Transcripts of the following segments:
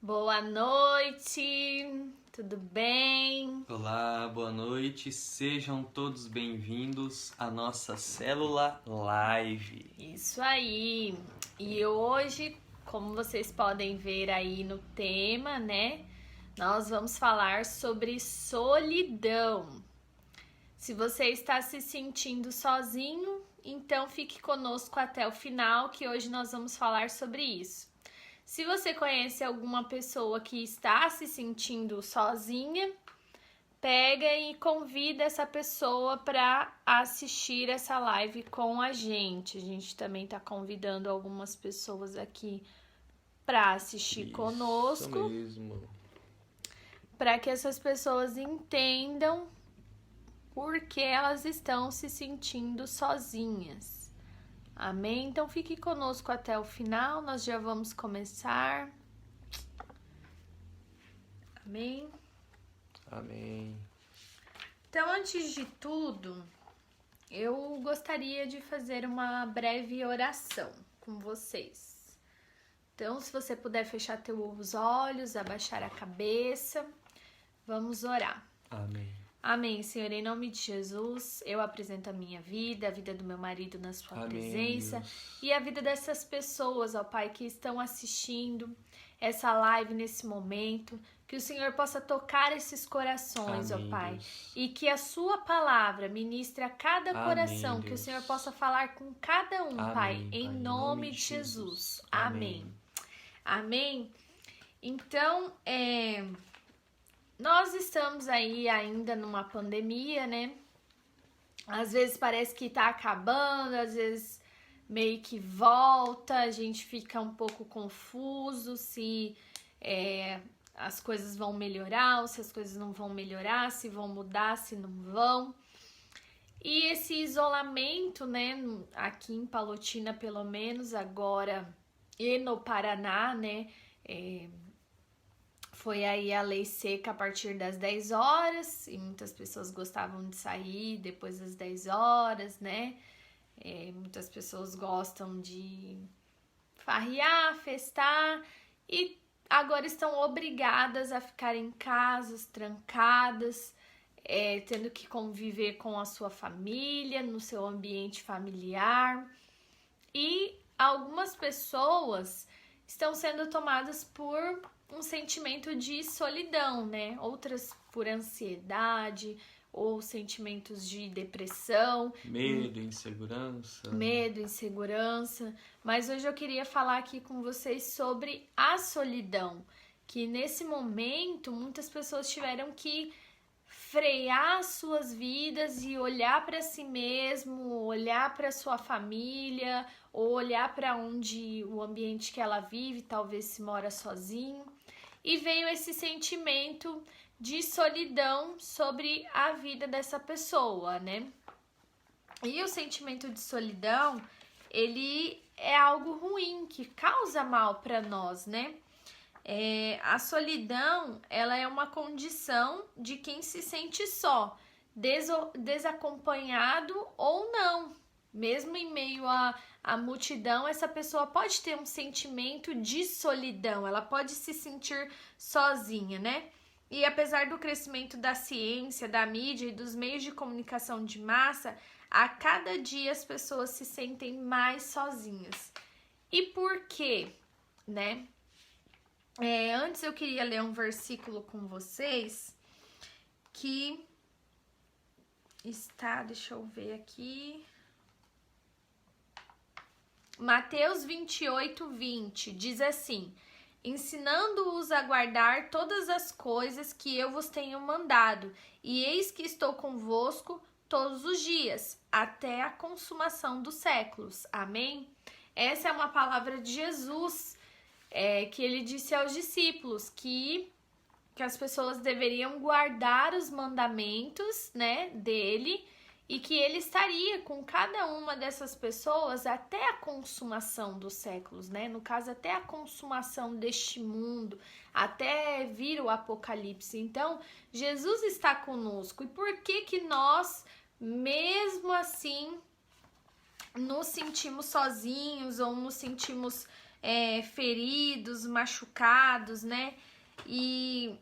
Boa noite, tudo bem? Olá, boa noite, sejam todos bem-vindos à nossa Célula Live. Isso aí, e hoje, como vocês podem ver aí no tema, né, nós vamos falar sobre solidão. Se você está se sentindo sozinho, então fique conosco até o final, que hoje nós vamos falar sobre isso. Se você conhece alguma pessoa que está se sentindo sozinha, pega e convida essa pessoa para assistir essa live com a gente. A gente também está convidando algumas pessoas aqui para assistir conosco, mesmo. para que essas pessoas entendam por que elas estão se sentindo sozinhas. Amém? Então fique conosco até o final, nós já vamos começar. Amém? Amém. Então, antes de tudo, eu gostaria de fazer uma breve oração com vocês. Então, se você puder fechar teus olhos, abaixar a cabeça, vamos orar. Amém. Amém, Senhor, em nome de Jesus, eu apresento a minha vida, a vida do meu marido na sua presença e a vida dessas pessoas, ó Pai, que estão assistindo essa live nesse momento, que o Senhor possa tocar esses corações, ó Pai, Deus. e que a sua palavra ministre a cada coração, Deus. que o Senhor possa falar com cada um, Pai, em Pai, nome de Jesus. Amém. Amém. Então, nós estamos aí ainda numa pandemia, né? Às vezes parece que tá acabando, às vezes meio que volta, a gente fica um pouco confuso se as coisas vão melhorar ou se as coisas não vão melhorar, se vão mudar, se não vão. E esse isolamento, né, aqui em Palotina pelo menos agora e no Paraná, né, foi aí a lei seca a partir das 10 horas e muitas pessoas gostavam de sair depois das 10 horas, né? Muitas pessoas gostam de farrear, festar e agora estão obrigadas a ficar em casas, trancadas, tendo que conviver com a sua família, no seu ambiente familiar. E algumas pessoas estão sendo tomadas por um sentimento de solidão, né? Outras por ansiedade ou sentimentos de depressão. Medo, insegurança. Medo, insegurança. Mas hoje eu queria falar aqui com vocês sobre a solidão. Que nesse momento muitas pessoas tiveram que frear suas vidas e olhar para si mesmo, olhar para sua família, ou olhar para onde o ambiente que ela vive, talvez se mora sozinho. E veio esse sentimento de solidão sobre a vida dessa pessoa, né? E o sentimento de solidão, ele é algo ruim, que causa mal para nós, né? A solidão, ela é uma condição de quem se sente só, desacompanhado ou não. Mesmo em meio à multidão, essa pessoa pode ter um sentimento de solidão, ela pode se sentir sozinha, né? E apesar do crescimento da ciência, da mídia e dos meios de comunicação de massa, a cada dia as pessoas se sentem mais sozinhas. E por quê, né? Antes eu queria ler um versículo com vocês que está, deixa eu ver aqui... Mateus 28:20 diz assim: ensinando-os a guardar todas as coisas que eu vos tenho mandado, e eis que estou convosco todos os dias, até a consumação dos séculos. Amém? Essa é uma palavra de Jesus, que ele disse aos discípulos que as pessoas deveriam guardar os mandamentos, né, dele, e que ele estaria com cada uma dessas pessoas até a consumação dos séculos, né? No caso, até a consumação deste mundo, até vir o apocalipse. Então, Jesus está conosco. E por que nós, mesmo assim, nos sentimos sozinhos ou nos sentimos feridos, machucados, né? E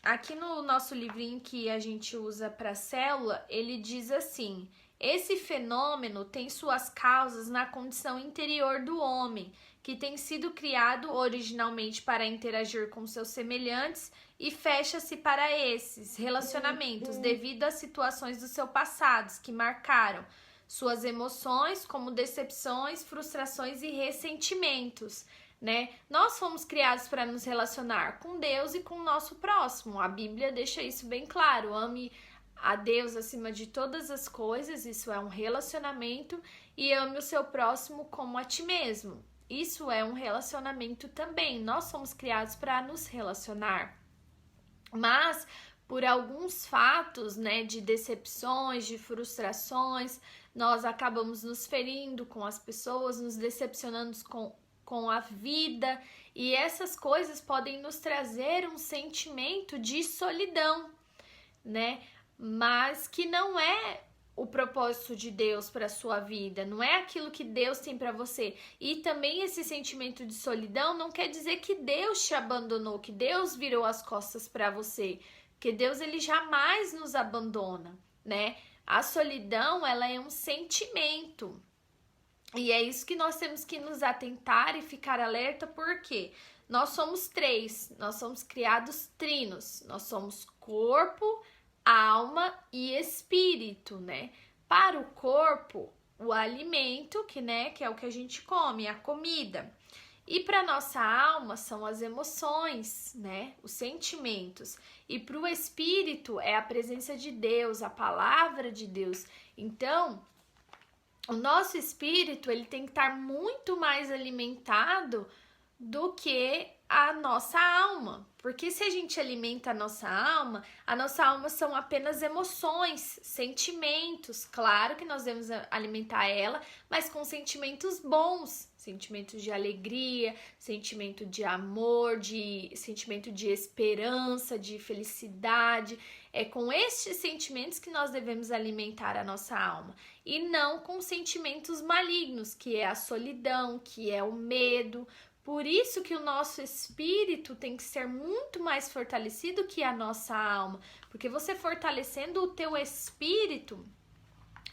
aqui no nosso livrinho que a gente usa para célula, ele diz assim: esse fenômeno tem suas causas na condição interior do homem, que tem sido criado originalmente para interagir com seus semelhantes e fecha-se para esses relacionamentos devido às situações do seu passado que marcaram suas emoções, como decepções, frustrações e ressentimentos, né? Nós fomos criados para nos relacionar com Deus e com o nosso próximo. A Bíblia deixa isso bem claro. Ame a Deus acima de todas as coisas, isso é um relacionamento, e ame o seu próximo como a ti mesmo. Isso é um relacionamento também. Nós somos criados para nos relacionar. Mas por alguns fatos, né, de decepções, de frustrações, nós acabamos nos ferindo com as pessoas, nos decepcionando com a vida, e essas coisas podem nos trazer um sentimento de solidão, né? Mas que não é o propósito de Deus para sua vida, não é aquilo que Deus tem para você. E também esse sentimento de solidão não quer dizer que Deus te abandonou, que Deus virou as costas para você, porque Deus, ele jamais nos abandona, né? A solidão, ela é um sentimento. E é isso que nós temos que nos atentar e ficar alerta, porque nós somos três, nós somos criados trinos, nós somos corpo, alma e espírito, né? Para o corpo, o alimento, que é o que a gente come, a comida. E para nossa alma são as emoções, né? Os sentimentos. E para o espírito é a presença de Deus, a palavra de Deus. Então, o nosso espírito, ele tem que estar muito mais alimentado do que a nossa alma. Porque se a gente alimenta a nossa alma são apenas emoções, sentimentos. Claro que nós devemos alimentar ela, mas com sentimentos bons, sentimentos de alegria, sentimento de amor, sentimento de esperança, de felicidade. É com estes sentimentos que nós devemos alimentar a nossa alma, e não com sentimentos malignos, que é a solidão, que é o medo. Por isso que o nosso espírito tem que ser muito mais fortalecido que a nossa alma, porque você fortalecendo o teu espírito,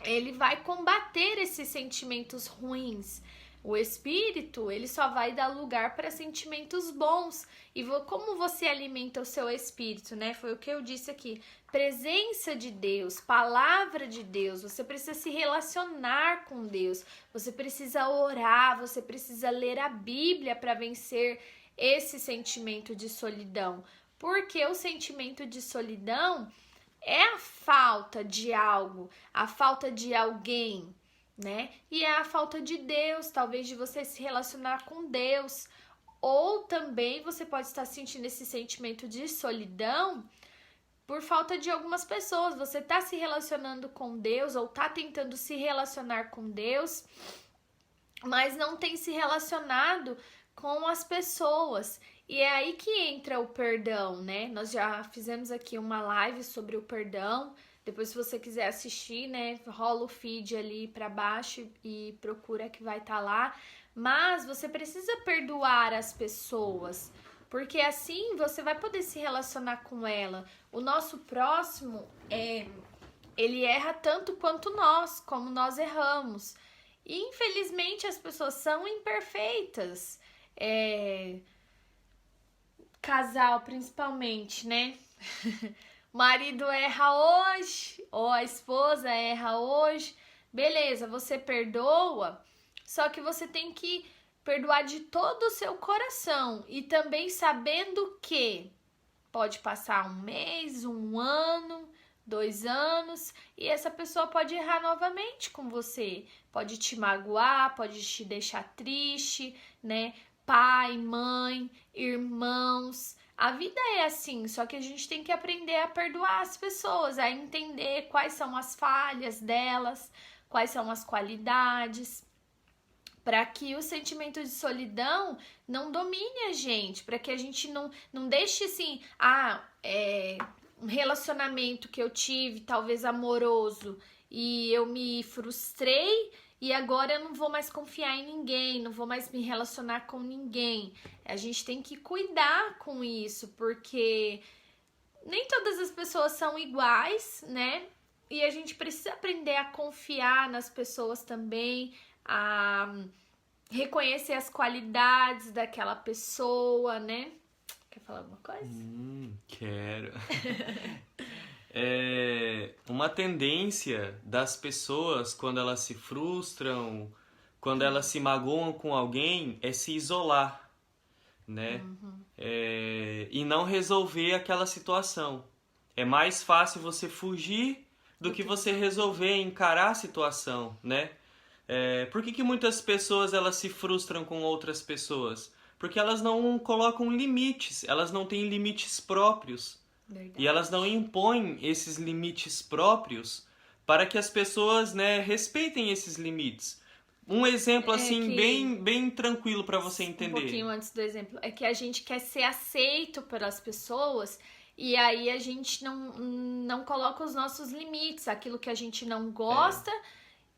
ele vai combater esses sentimentos ruins. O espírito, ele só vai dar lugar para sentimentos bons. E como você alimenta o seu espírito, né? Foi o que eu disse aqui. Presença de Deus, palavra de Deus. Você precisa se relacionar com Deus. Você precisa orar, você precisa ler a Bíblia para vencer esse sentimento de solidão. Porque o sentimento de solidão é a falta de algo, a falta de alguém, né? E é a falta de Deus, talvez de você se relacionar com Deus. Ou também você pode estar sentindo esse sentimento de solidão por falta de algumas pessoas. Você está se relacionando com Deus ou está tentando se relacionar com Deus, mas não tem se relacionado com as pessoas. E é aí que entra o perdão, né? Nós já fizemos aqui uma live sobre o perdão. Depois, se você quiser assistir, né, rola o feed ali para baixo e procura que vai estar lá. Mas você precisa perdoar as pessoas, porque assim você vai poder se relacionar com ela. O nosso próximo, ele erra tanto quanto nós, como nós erramos. E infelizmente as pessoas são imperfeitas. Casal, principalmente, né? O marido erra hoje, ou a esposa erra hoje. Beleza, você perdoa, só que você tem que perdoar de todo o seu coração. E também sabendo que pode passar 1 mês, 1 ano, 2 anos, e essa pessoa pode errar novamente com você. Pode te magoar, pode te deixar triste, né? Pai, mãe, irmãos. A vida é assim, só que a gente tem que aprender a perdoar as pessoas, a entender quais são as falhas delas, quais são as qualidades, para que o sentimento de solidão não domine a gente, para que a gente não deixe assim, um relacionamento que eu tive, talvez amoroso, e eu me frustrei e agora eu não vou mais confiar em ninguém, não vou mais me relacionar com ninguém. A gente tem que cuidar com isso, porque nem todas as pessoas são iguais, né? E a gente precisa aprender a confiar nas pessoas também, a reconhecer as qualidades daquela pessoa, né? Quer falar alguma coisa? Quero. Uma tendência das pessoas quando elas se frustram, quando elas se magoam com alguém, é se isolar, né? E não resolver aquela situação. É mais fácil você fugir do que você resolver, encarar a situação, né? Por que muitas pessoas elas se frustram com outras pessoas? Porque elas não colocam limites, elas não têm limites próprios. Verdade. E elas não impõem esses limites próprios para que as pessoas, né, respeitem esses limites. Um exemplo assim bem tranquilo para você entender. Um pouquinho antes do exemplo, é que a gente quer ser aceito pelas pessoas e aí a gente não coloca os nossos limites, aquilo que a gente não gosta.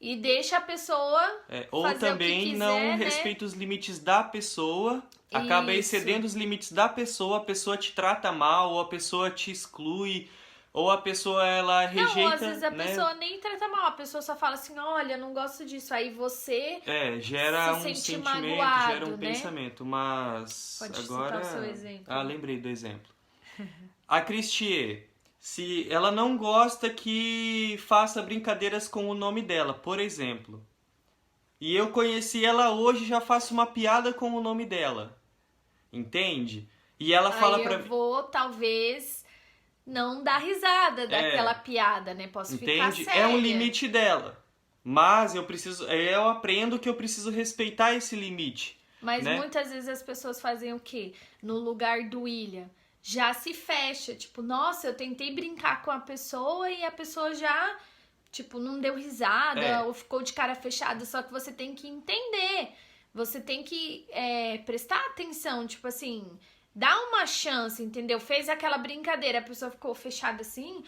E deixa a pessoa ou fazer também o que quiser, não né? respeita os limites da pessoa, acaba excedendo os limites da pessoa, a pessoa te trata mal, ou a pessoa te exclui, ou a pessoa ela rejeita. Não, às vezes a né? pessoa nem trata mal, a pessoa só fala assim, olha, não gosto disso. Aí você gera se um sente sentimento, magoado, gera um né? pensamento, mas Pode agora... citar o seu exemplo. Lembrei do exemplo. A Cristie, se ela não gosta que faça brincadeiras com o nome dela, por exemplo, e eu conheci ela hoje, já faço uma piada com o nome dela, entende? E ela fala pra mim... eu vou, talvez, não dar risada daquela piada, né? Posso ficar séria. É um limite dela, mas eu aprendo que eu preciso respeitar esse limite. Mas né? muitas vezes as pessoas fazem o quê? No lugar do William, já se fecha, tipo, nossa, eu tentei brincar com a pessoa e a pessoa já, tipo, não deu risada ou ficou de cara fechada, só que você tem que entender, você tem que prestar atenção, tipo assim, dá uma chance, entendeu? Fez aquela brincadeira, a pessoa ficou fechada assim,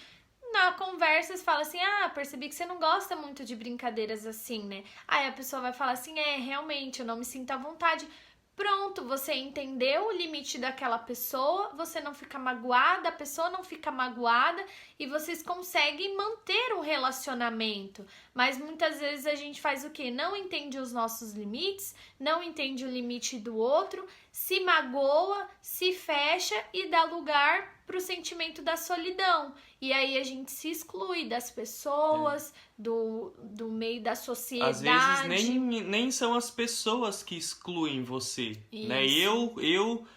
na conversa você fala assim, percebi que você não gosta muito de brincadeiras assim, né? Aí a pessoa vai falar assim, realmente, eu não me sinto à vontade. Pronto, você entendeu o limite daquela pessoa, você não fica magoada, a pessoa não fica magoada e vocês conseguem manter um relacionamento. Mas muitas vezes a gente faz o quê? Não entende os nossos limites, não entende o limite do outro, se magoa, se fecha e dá lugar pro sentimento da solidão. E aí a gente se exclui das pessoas, do meio da sociedade. Às vezes nem são as pessoas que excluem você, né? Eu,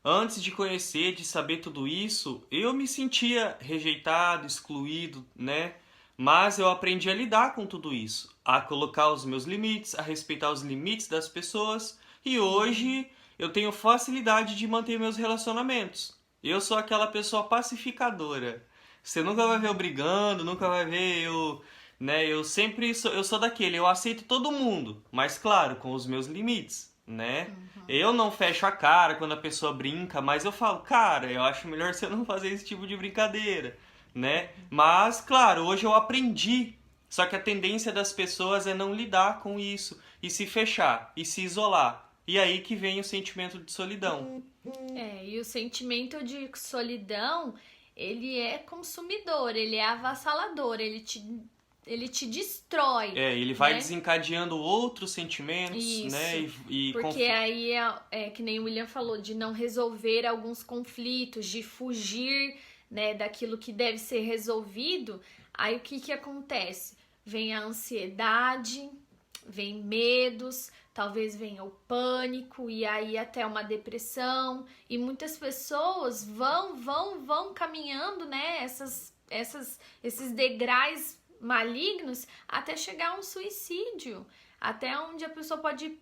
antes de conhecer, de saber tudo isso, eu me sentia rejeitado, excluído, né? Mas eu aprendi a lidar com tudo isso, a colocar os meus limites, a respeitar os limites das pessoas. E hoje eu tenho facilidade de manter meus relacionamentos. Eu sou aquela pessoa pacificadora. Você nunca vai ver eu brigando, nunca vai ver eu... né? Eu sou daquele, eu aceito todo mundo, mas claro, com os meus limites, né? Eu não fecho a cara quando a pessoa brinca, mas eu falo, cara, eu acho melhor você não fazer esse tipo de brincadeira, né? Mas, claro, hoje eu aprendi, só que a tendência das pessoas é não lidar com isso, e se fechar, e se isolar. E aí que vem o sentimento de solidão. E o sentimento de solidão, ele é consumidor, ele é avassalador, ele te destrói. Ele vai desencadeando outros sentimentos, isso, né? Porque aí que nem o William falou, de não resolver alguns conflitos, de fugir, né, daquilo que deve ser resolvido. Aí o que acontece? Vem a ansiedade, vem medos, talvez venha o pânico e aí até uma depressão. E muitas pessoas vão caminhando, né, esses degraus malignos até chegar a um suicídio, até onde a pessoa pode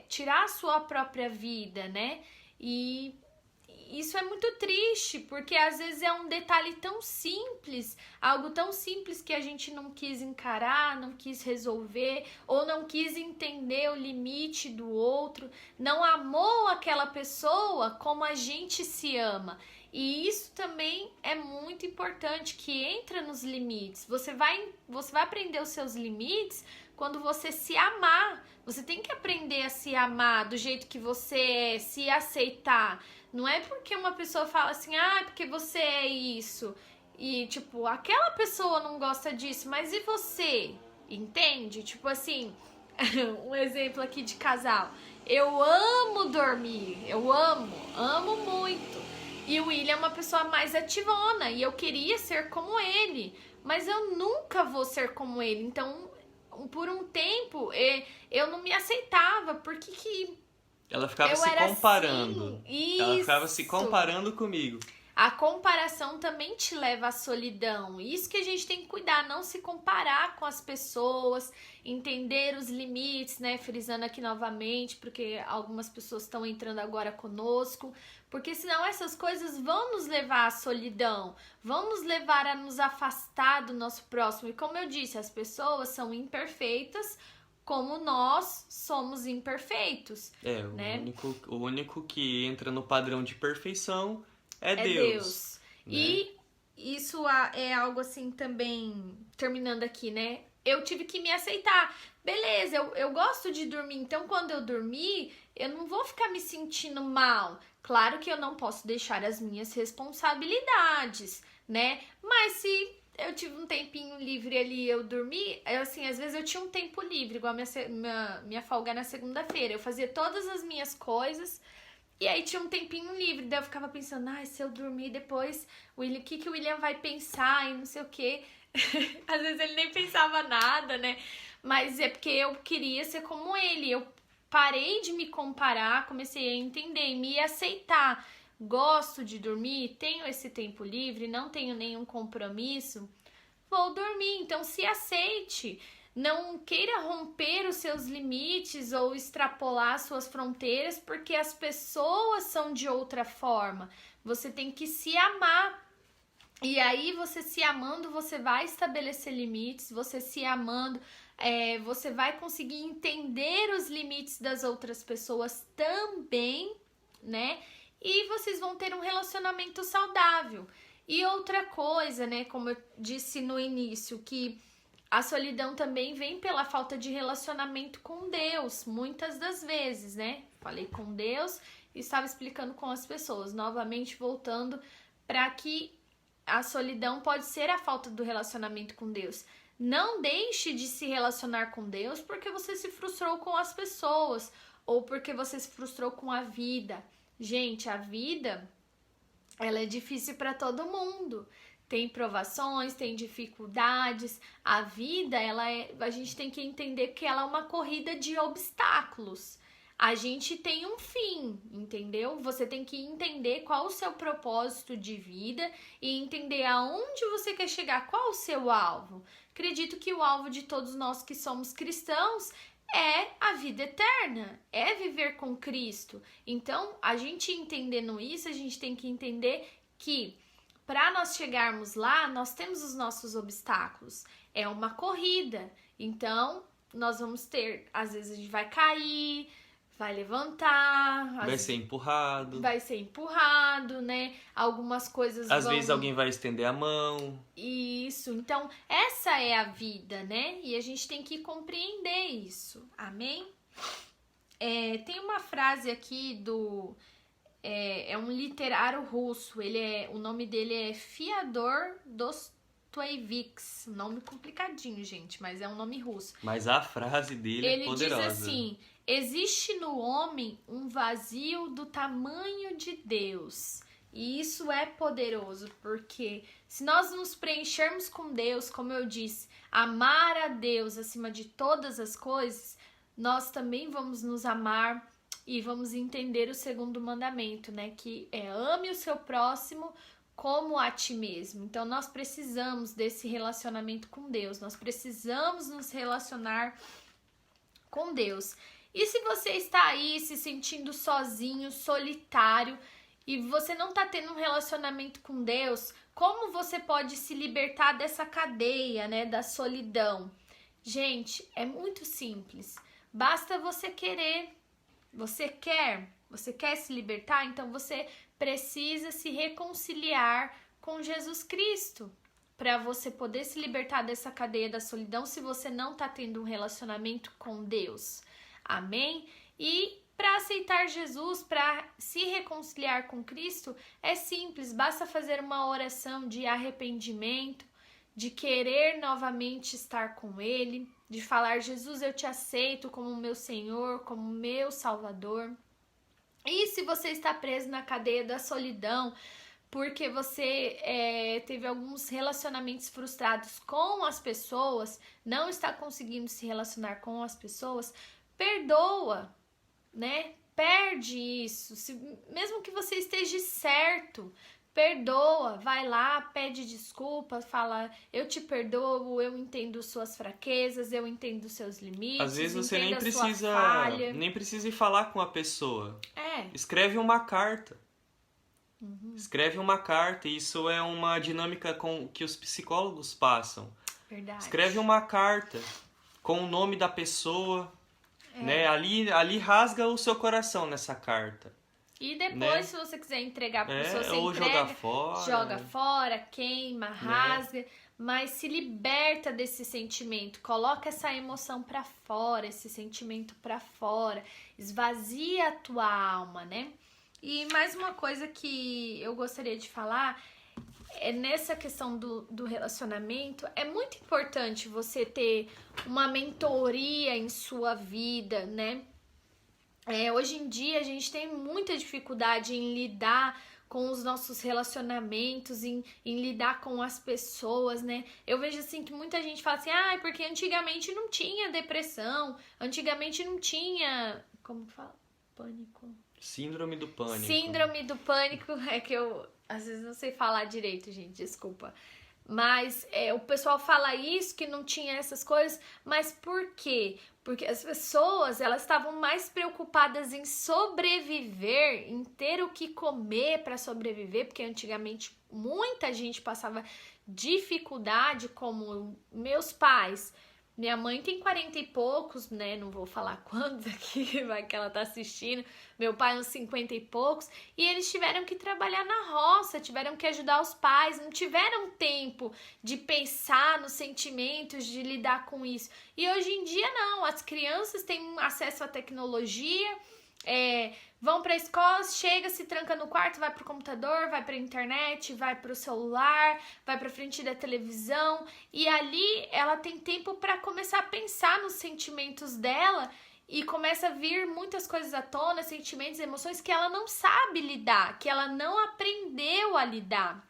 tirar a sua própria vida, né? E isso é muito triste, porque às vezes é um detalhe tão simples, algo tão simples que a gente não quis encarar, não quis resolver, ou não quis entender o limite do outro, não amou aquela pessoa como a gente se ama. E isso também é muito importante, que entra nos limites. Você vai aprender os seus limites quando você se amar. Você tem que aprender a se amar do jeito que você é, se aceitar. Não é porque uma pessoa fala assim, porque você é isso. E, tipo, aquela pessoa não gosta disso, mas e você? Entende? Tipo assim, um exemplo aqui de casal. Eu amo dormir, eu amo muito. E o William é uma pessoa mais ativona e eu queria ser como ele, mas eu nunca vou ser como ele. Então, por um tempo, eu não me aceitava, porque que ela ficava eu se era comparando. assim. Ela ficava Isso. se comparando comigo. A comparação também te leva à solidão. Isso que a gente tem que cuidar, não se comparar com as pessoas, entender os limites, né? Frisando aqui novamente, porque algumas pessoas estão entrando agora conosco, porque senão essas coisas vão nos levar à solidão, vão nos levar a nos afastar do nosso próximo. E como eu disse, as pessoas são imperfeitas, como nós somos imperfeitos. Né? O único que entra no padrão de perfeição é Deus. Né? E isso é algo assim também, terminando aqui, né? Eu tive que me aceitar. Beleza, eu gosto de dormir, então quando eu dormir, eu não vou ficar me sentindo mal. Claro que eu não posso deixar as minhas responsabilidades, né? Mas se eu tive um tempinho livre ali, eu dormi, assim, às vezes eu tinha um tempo livre, igual minha folga na segunda-feira. Eu fazia todas as minhas coisas. E aí tinha um tempinho livre, daí eu ficava pensando, se eu dormir depois, o que o William vai pensar e não sei o quê. Às vezes ele nem pensava nada, né? Mas é porque eu queria ser como ele. Eu parei de me comparar, comecei a entender e me aceitar. Gosto de dormir, tenho esse tempo livre, não tenho nenhum compromisso, vou dormir. Então se aceite. Não queira romper os seus limites ou extrapolar suas fronteiras, porque as pessoas são de outra forma. Você tem que se amar. E aí, você se amando, você vai estabelecer limites. Você se amando, você vai conseguir entender os limites das outras pessoas também, né? E vocês vão ter um relacionamento saudável. E outra coisa, né? Como eu disse no início, que a solidão também vem pela falta de relacionamento com Deus, muitas das vezes, né? Falei com Deus e estava explicando com as pessoas. Novamente voltando para que a solidão pode ser a falta do relacionamento com Deus. Não deixe de se relacionar com Deus porque você se frustrou com as pessoas ou porque você se frustrou com a vida. Gente, a vida, ela é difícil para todo mundo. Tem provações, tem dificuldades. A vida, a gente tem que entender que ela é uma corrida de obstáculos. A gente tem um fim, entendeu? Você tem que entender qual o seu propósito de vida e entender aonde você quer chegar, qual o seu alvo. Acredito que o alvo de todos nós que somos cristãos é a vida eterna, é viver com Cristo. Então, a gente entendendo isso, a gente tem que entender que para nós chegarmos lá, nós temos os nossos obstáculos. É uma corrida. Então, nós vamos ter... Às vezes a gente vai cair, vai levantar... Vai ser empurrado. Vai ser empurrado, né? Algumas coisas Às vezes alguém vai estender a mão. Isso. Então, essa é a vida, né? E a gente tem que compreender isso. Amém? Tem uma frase aqui do... É um literário russo, o nome dele é Fyodor Dostoiévski, nome complicadinho, gente, mas é um nome russo. Mas a frase dele é poderosa. Ele diz assim, existe no homem um vazio do tamanho de Deus, e isso é poderoso, porque se nós nos preenchermos com Deus, como eu disse, amar a Deus acima de todas as coisas, nós também vamos nos amar. E vamos entender o segundo mandamento, né? Que é ame o seu próximo como a ti mesmo. Então, nós precisamos desse relacionamento com Deus. Nós precisamos nos relacionar com Deus. E se você está aí se sentindo sozinho, solitário, e você não está tendo um relacionamento com Deus, como você pode se libertar dessa cadeia, né? Da solidão? Gente, é muito simples. Basta você querer. Você quer se libertar? Então você precisa se reconciliar com Jesus Cristo. para você poder se libertar dessa cadeia da solidão se você não está tendo um relacionamento com Deus. Amém? E para aceitar Jesus, para se reconciliar com Cristo, é simples, basta fazer uma oração de arrependimento, de querer novamente estar com Ele, de falar: Jesus, eu te aceito como meu Senhor, como meu Salvador. E se você está preso na cadeia da solidão, porque você teve alguns relacionamentos frustrados com as pessoas, não está conseguindo se relacionar com as pessoas, perdoa, né? Perde isso. Mesmo que você esteja certo, perdoa, vai lá, pede desculpa, fala: eu te perdoo, eu entendo suas fraquezas, eu entendo seus limites. Às vezes você nem precisa ir falar com a pessoa. Escreve uma carta. Escreve uma carta, e isso é uma dinâmica que os psicólogos passam. Verdade. Escreve uma carta com o nome da pessoa, né? Ali rasga o seu coração nessa carta. E depois, né? Se você quiser entregar para pessoa, você ou entrega, joga fora, queima, rasga, mas se liberta desse sentimento, coloca essa emoção para fora, esse sentimento para fora, esvazia a tua alma, né? E mais uma coisa que eu gostaria de falar é nessa questão do relacionamento. É muito importante você ter uma mentoria em sua vida, né? Hoje em dia a gente tem muita dificuldade em lidar com os nossos relacionamentos, em lidar com as pessoas, né? Eu vejo assim que muita gente fala assim: porque antigamente não tinha depressão, antigamente não tinha... Como fala? Pânico... Síndrome do pânico. Síndrome do pânico, é que eu às vezes não sei falar direito, gente, desculpa. Mas o pessoal fala isso, que não tinha essas coisas, mas por quê? Porque as pessoas, elas estavam mais preocupadas em sobreviver, em ter o que comer para sobreviver, porque antigamente muita gente passava dificuldade, como meus pais. Minha mãe tem 40 e poucos, né? Não vou falar quantos aqui, vai que ela tá assistindo. Meu pai uns 50 e poucos. E eles tiveram que trabalhar na roça, tiveram que ajudar os pais. Não tiveram tempo de pensar nos sentimentos, de lidar com isso. E hoje em dia, não. As crianças têm acesso à tecnologia, vão pra escola, chega, se tranca no quarto, vai pro computador, vai pra internet, vai pro celular, vai pra frente da televisão, e ali ela tem tempo pra começar a pensar nos sentimentos dela, e começa a vir muitas coisas à tona, sentimentos, emoções que ela não sabe lidar, que ela não aprendeu a lidar.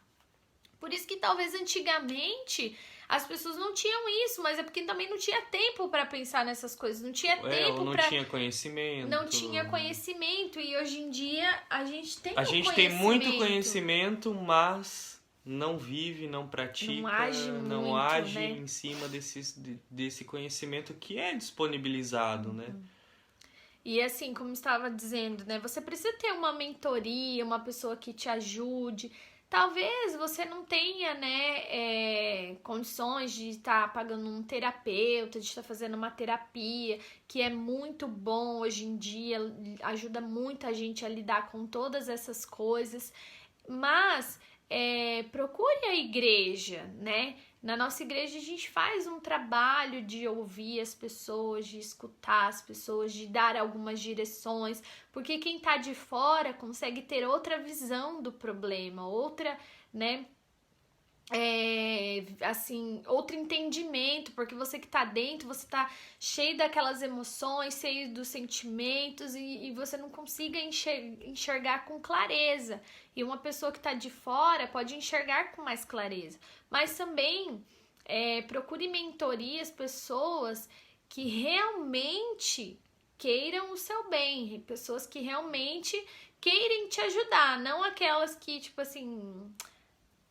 Por isso que talvez antigamente as pessoas não tinham isso, mas é porque também não tinha tempo para pensar nessas coisas, não tinha tempo não para... tinha conhecimento. Não tinha conhecimento, e hoje em dia a gente tem tem muito conhecimento, mas não vive, não pratica, não age né? Em cima desse conhecimento que é disponibilizado, né? E assim, como estava dizendo, né? Você precisa ter uma mentoria, uma pessoa que te ajude. Talvez você não tenha, né, condições de estar pagando um terapeuta, de estar fazendo uma terapia, que é muito bom hoje em dia, ajuda muito a gente a lidar com todas essas coisas, mas procure a igreja, né? Na nossa igreja a gente faz um trabalho de ouvir as pessoas, de escutar as pessoas, de dar algumas direções, porque quem tá de fora consegue ter outra visão do problema, outra, né, outro entendimento, porque você que tá dentro, você tá cheio daquelas emoções, cheio dos sentimentos, e você não consiga enxergar com clareza. E uma pessoa que tá de fora pode enxergar com mais clareza. Mas também procure mentorias, pessoas que realmente queiram o seu bem, pessoas que realmente queiram te ajudar, não aquelas que, tipo assim,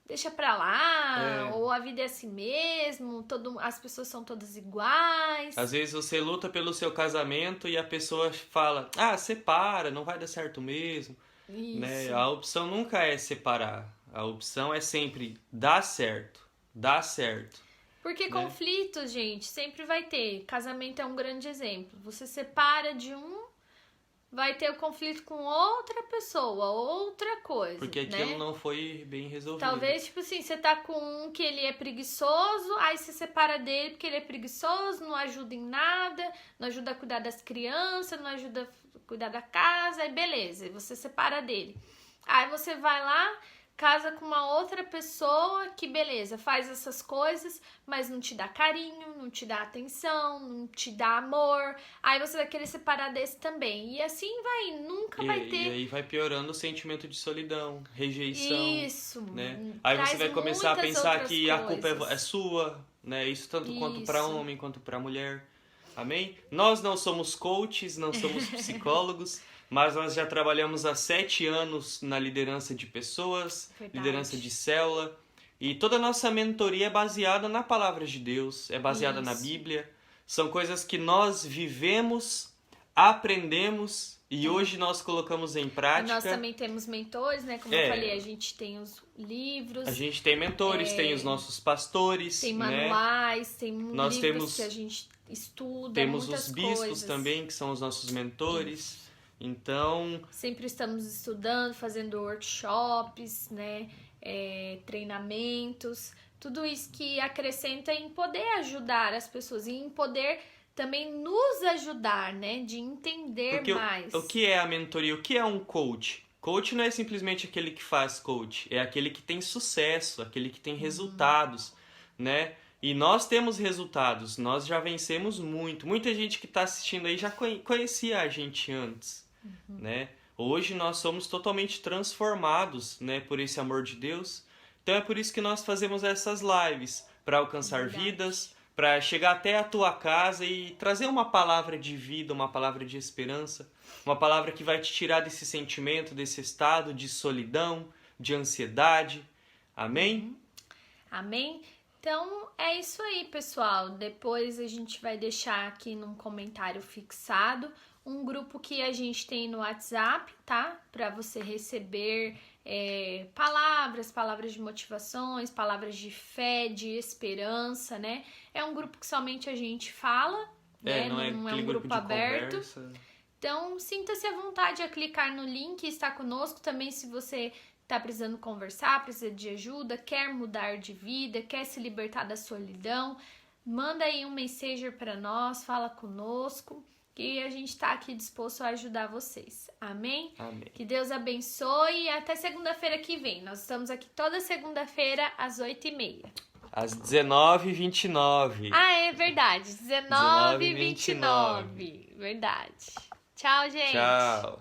deixa pra lá, ou a vida é assim mesmo, as pessoas são todas iguais. Às vezes você luta pelo seu casamento e a pessoa fala: separa, não vai dar certo mesmo. Isso. Né? A opção nunca é separar, a opção é sempre dar certo. Porque conflitos, gente, sempre vai ter. Casamento é um grande exemplo. Você separa de um, vai ter o conflito com outra pessoa, outra coisa, Porque né? aquilo não foi bem resolvido. Talvez, tipo assim, você tá com um que ele é preguiçoso, aí você separa dele porque ele é preguiçoso, não ajuda em nada, não ajuda a cuidar das crianças, não ajuda a cuidar da casa, aí beleza, você separa dele. Aí você vai lá, casa com uma outra pessoa que, beleza, faz essas coisas, mas não te dá carinho, não te dá atenção, não te dá amor. Aí você vai querer separar desse também. E assim vai, nunca vai ter. E aí vai piorando o sentimento de solidão, rejeição. Isso. Né? Aí você vai começar a pensar que a culpa é sua, né? Isso tanto quanto para homem quanto para mulher. Amém? Nós não somos coaches, não somos psicólogos. Mas nós já trabalhamos há 7 anos na liderança de pessoas, liderança de célula. E toda a nossa mentoria é baseada na palavra de Deus, é baseada na Bíblia. São coisas que nós vivemos, aprendemos e hoje nós colocamos em prática. Nós também temos mentores, né? Como eu falei, a gente tem os livros. A gente tem mentores, tem os nossos pastores. Tem manuais, né? Tem nós livros temos, que a gente estuda, temos muitas os bispos coisas. também, que são os nossos mentores. Então, sempre estamos estudando, fazendo workshops, né, treinamentos, tudo isso que acrescenta em poder ajudar as pessoas e em poder também nos ajudar, né, de entender mais. O que é a mentoria? O que é um coach? Coach não é simplesmente aquele que faz coach, é aquele que tem sucesso, aquele que tem resultados, né? E nós temos resultados, nós já vencemos muito. Muita gente que está assistindo aí já conhecia a gente antes, né? Hoje nós somos totalmente transformados, né, por esse amor de Deus. Então é por isso que nós fazemos essas lives, para alcançar vidas, para chegar até a tua casa e trazer uma palavra de vida, uma palavra de esperança, uma palavra que vai te tirar desse sentimento, desse estado de solidão, de ansiedade. Amém? Amém? Então, é isso aí, pessoal. Depois a gente vai deixar aqui num comentário fixado um grupo que a gente tem no WhatsApp, tá? Para você receber palavras de motivações, palavras de fé, de esperança, né? É um grupo que somente a gente fala, né? Não é um grupo aberto. Conversa. Então, sinta-se à vontade a clicar no link e estar conosco também se você tá precisando conversar, precisa de ajuda, quer mudar de vida, quer se libertar da solidão, manda aí um messenger para nós, fala conosco, que a gente tá aqui disposto a ajudar vocês. Amém? Amém. Que Deus abençoe e até segunda-feira que vem. Nós estamos aqui toda segunda-feira às 8h30. Às 19h29. Ah, é verdade. 19h29. Verdade. Tchau, gente. Tchau.